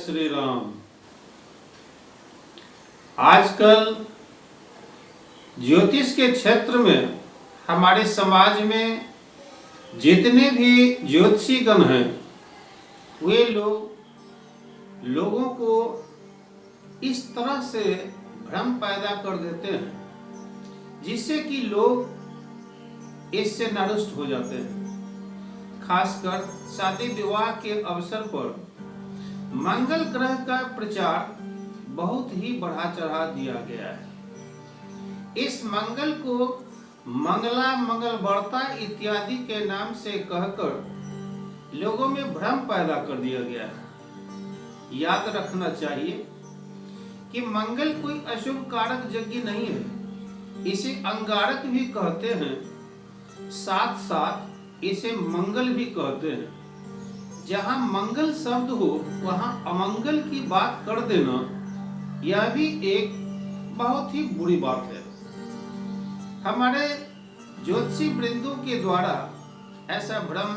श्री राम। आजकल ज्योतिष के क्षेत्र में हमारे समाज में जितने भी ज्योतिषीगण हैं वे लोगों को इस तरह से भ्रम पैदा कर देते हैं जिससे कि लोग इससे नारुष्ट हो जाते हैं। खासकर शादी विवाह के अवसर पर मंगल ग्रह का प्रचार बहुत ही बढ़ा चढ़ा दिया गया है। इस मंगल को मंगला, मंगल बढ़ता इत्यादि के नाम से कहकर लोगों में भ्रम पैदा कर दिया गया है। याद रखना चाहिए कि मंगल कोई अशुभ कारक यज्ञ नहीं है, इसे अंगारक भी कहते हैं, साथ साथ इसे मंगल भी कहते हैं। जहां मंगल शब्द हो वहां अमंगल की बात कर देना यह भी एक बहुत ही बुरी बात है। हमारे ज्योतिषी वृंदों के द्वारा ऐसा भ्रम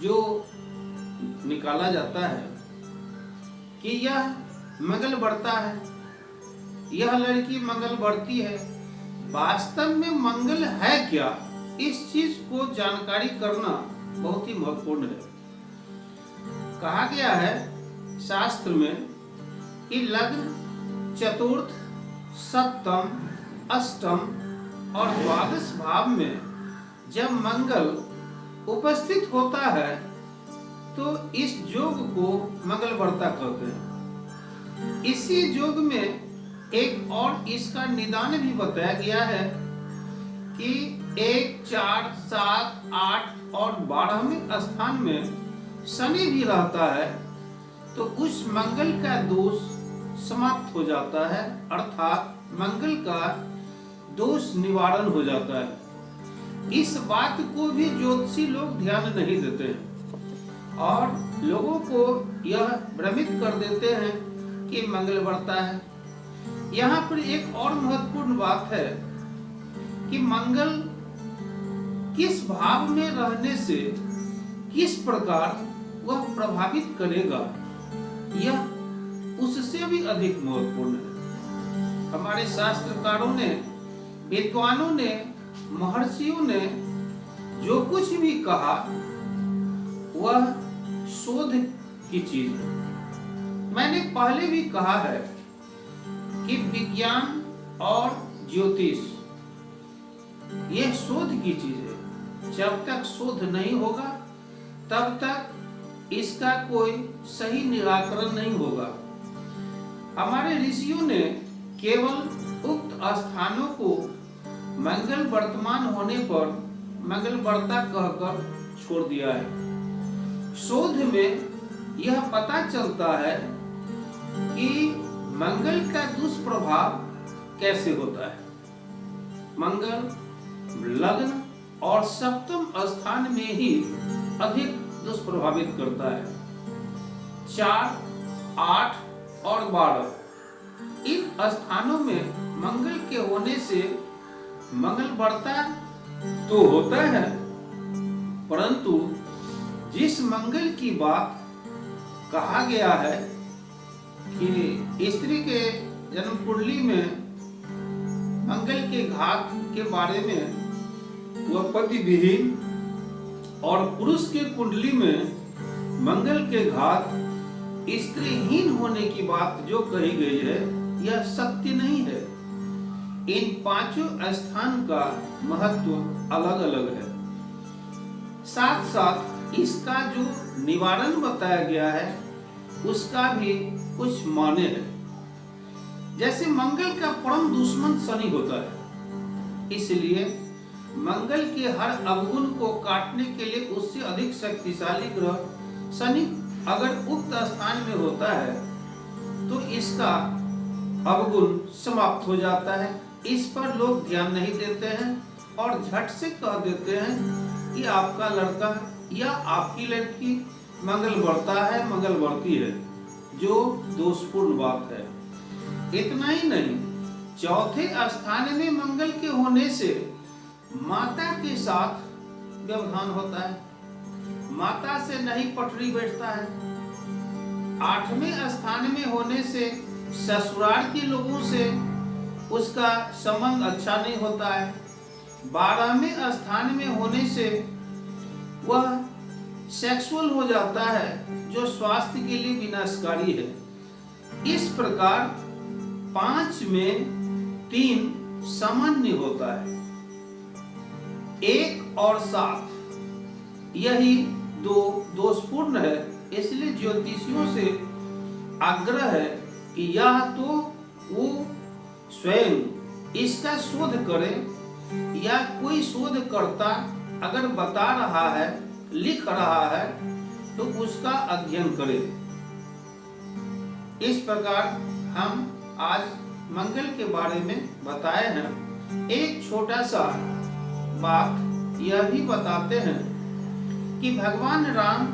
जो निकाला जाता है कि यह मंगल बढ़ता है, यह लड़की मंगल बढ़ती है, वास्तव में मंगल है क्या, इस चीज को जानकारी करना बहुत ही महत्वपूर्ण है। कहा गया है शास्त्र में कि लग्न, चतुर्थ, सप्तम, अष्टम और द्वादश भाव में जब मंगल उपस्थित होता है तो इस योग को मंगल बढ़ता कहते हैं। इसी योग में एक और इसका निदान भी बताया गया है कि 1, 4, 7, 8 और 12वें स्थान में शनि भी रहता है तो उस मंगल का दोष समाप्त हो जाता है, अर्थात मंगल का दोष निवारण हो जाता है। इस बात को भी ज्योतिषी लोग ध्यान नहीं देते हैं और लोगों को यह भ्रमित कर देते हैं कि मंगल बढ़ता है। यहाँ पर एक और महत्वपूर्ण बात है कि मंगल किस भाव में रहने से किस प्रकार वह प्रभावित करेगा, यह उससे भी अधिक महत्वपूर्ण है। हमारे शास्त्रकारों ने, विद्वानों ने, महर्षियों ने जो कुछ भी कहा वह शोध की चीज है। मैंने पहले भी कहा है कि विज्ञान और ज्योतिष यह शोध की चीज है। जब तक शोध नहीं होगा तब तक इसका कोई सही निराकरण नहीं होगा। हमारे ऋषियों ने केवल उक्त स्थानों को मंगल वर्तमान होने पर मंगल बढ़ता कहकर छोड़ दिया है। शोध में यह पता चलता है कि मंगल का दुष्प्रभाव कैसे होता है। मंगल लग्न और सप्तम स्थान में ही अधिक दुष्प्रभावित करता है। 4, 8 और 12 इन स्थानों में मंगल के होने से मंगल बढ़ता तो होता है, परंतु जिस मंगल की बात कहा गया है कि स्त्री के जन्म कुंडली में मंगल के घात के बारे में वह पति विहीन और पुरुष के कुंडली में मंगल के घात स्त्रीहीन होने की बात जो कही गई है यह सत्य नहीं है। इन पांचों स्थान का महत्व अलग अलग है। साथ साथ इसका जो निवारण बताया गया है उसका भी कुछ माने है। जैसे मंगल का परम दुश्मन शनि होता है, इसलिए मंगल के हर अवगुण को काटने के लिए उससे अधिक शक्तिशाली ग्रह शनि अगर उक्त स्थान में होता है तो इसका अवगुण समाप्त हो जाता है। इस पर लोग ध्यान नहीं देते हैं और झट से कह देते हैं कि आपका लड़का या आपकी लड़की मंगल बढ़ता है, मंगल बढ़ती है, जो दोषपूर्ण बात है। इतना ही नहीं, चौथे स्थान में मंगल के होने से माता के साथ व्यवधान होता है, माता से नहीं पटरी बैठता है, 8वें स्थान में होने से ससुराल के लोगों से उसका संबंध अच्छा नहीं होता है। 12वें स्थान में होने से वह सेक्सुअल हो जाता है, जो स्वास्थ्य के लिए विनाशकारी है। इस प्रकार 5 में 3 सामान्य होता है। 1 और 7 यही 2 दोषपूर्ण है। इसलिए ज्योतिषियों से आग्रह है कि यह तो वो स्वयं इसका शोध करे, या कोई शोधकर्ता अगर बता रहा है, लिख रहा है, तो उसका अध्ययन करे। इस प्रकार हम आज मंगल के बारे में बताए हैं। एक छोटा सा बात यह भी बताते हैं कि भगवान राम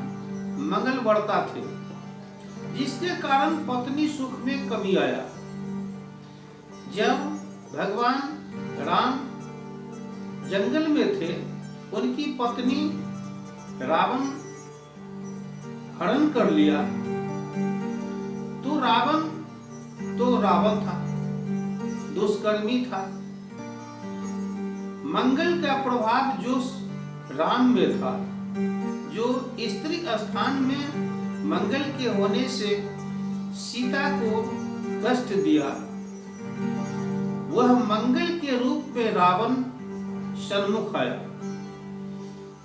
मंगल वर्ता थे, जिसके कारण पत्नी सुख में कमी आया। जब भगवान राम जंगल में थे, उनकी पत्नी रावण हरण कर लिया। तो रावण था, दुष्कर्मी था। मंगल का प्रभाव जो राम में था, जो स्त्री स्थान में मंगल के होने से सीता को कष्ट दिया, वह मंगल के रूप में रावण सन्मुख आया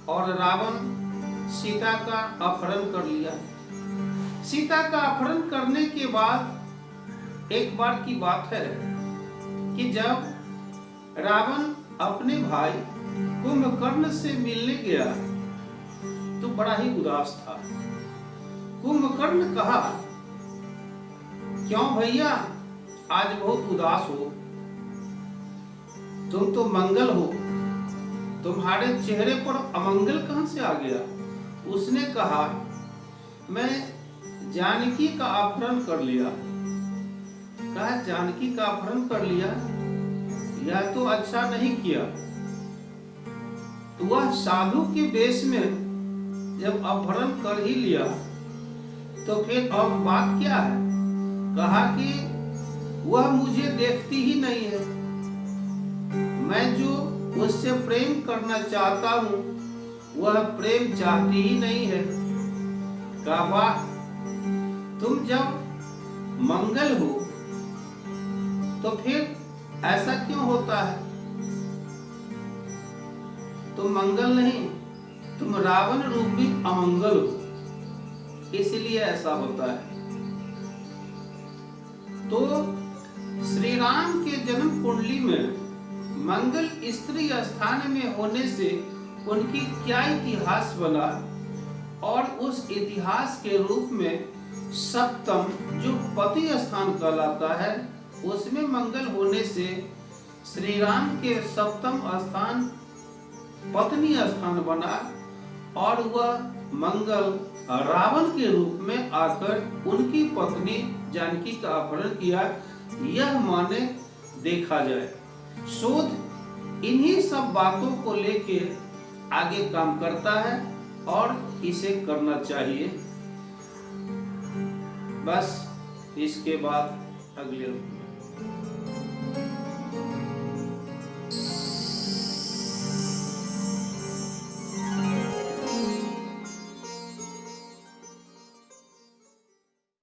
और रावण सीता का अपहरण कर लिया। सीता का अपहरण करने के बाद एक बार की बात है कि जब रावण अपने भाई कुंभकर्ण से मिलने गया तो बड़ा ही उदास था। कुंभकर्ण कहा, क्यों भैया आज बहुत उदास हो? तुम तो मंगल हो, तुम्हारे चेहरे पर अमंगल कहां से आ गया? उसने कहा, मैं जानकी का अपहरण कर लिया। कहा, जानकी का अपहरण कर लिया, यह तो अच्छा नहीं किया। तो वह साधु के वेश में जब अपहरण कर ही लिया तो फिर अब बात क्या है? कहा कि वह मुझे देखती ही नहीं है, मैं जो उससे प्रेम करना चाहता हूं वह प्रेम चाहती ही नहीं है। कहा, वाह, तुम जब मंगल हो तो फिर ऐसा क्यों होता है? तुम मंगल नहीं, तुम रावण रूपी अमंगल हो, इसलिए ऐसा होता है। तो श्री राम के जन्म कुंडली में मंगल स्त्री स्थान में होने से उनकी क्या इतिहास बना, और उस इतिहास के रूप में सप्तम जो पति स्थान कहलाता है, उसमें मंगल होने से श्री राम के सप्तम स्थान पत्नी स्थान बना, और वह मंगल रावण के रूप में आकर उनकी पत्नी जानकी का अपहरण किया। यह माने देखा जाए, शोध इन्हीं सब बातों को लेके आगे काम करता है और इसे करना चाहिए। बस इसके बाद अगले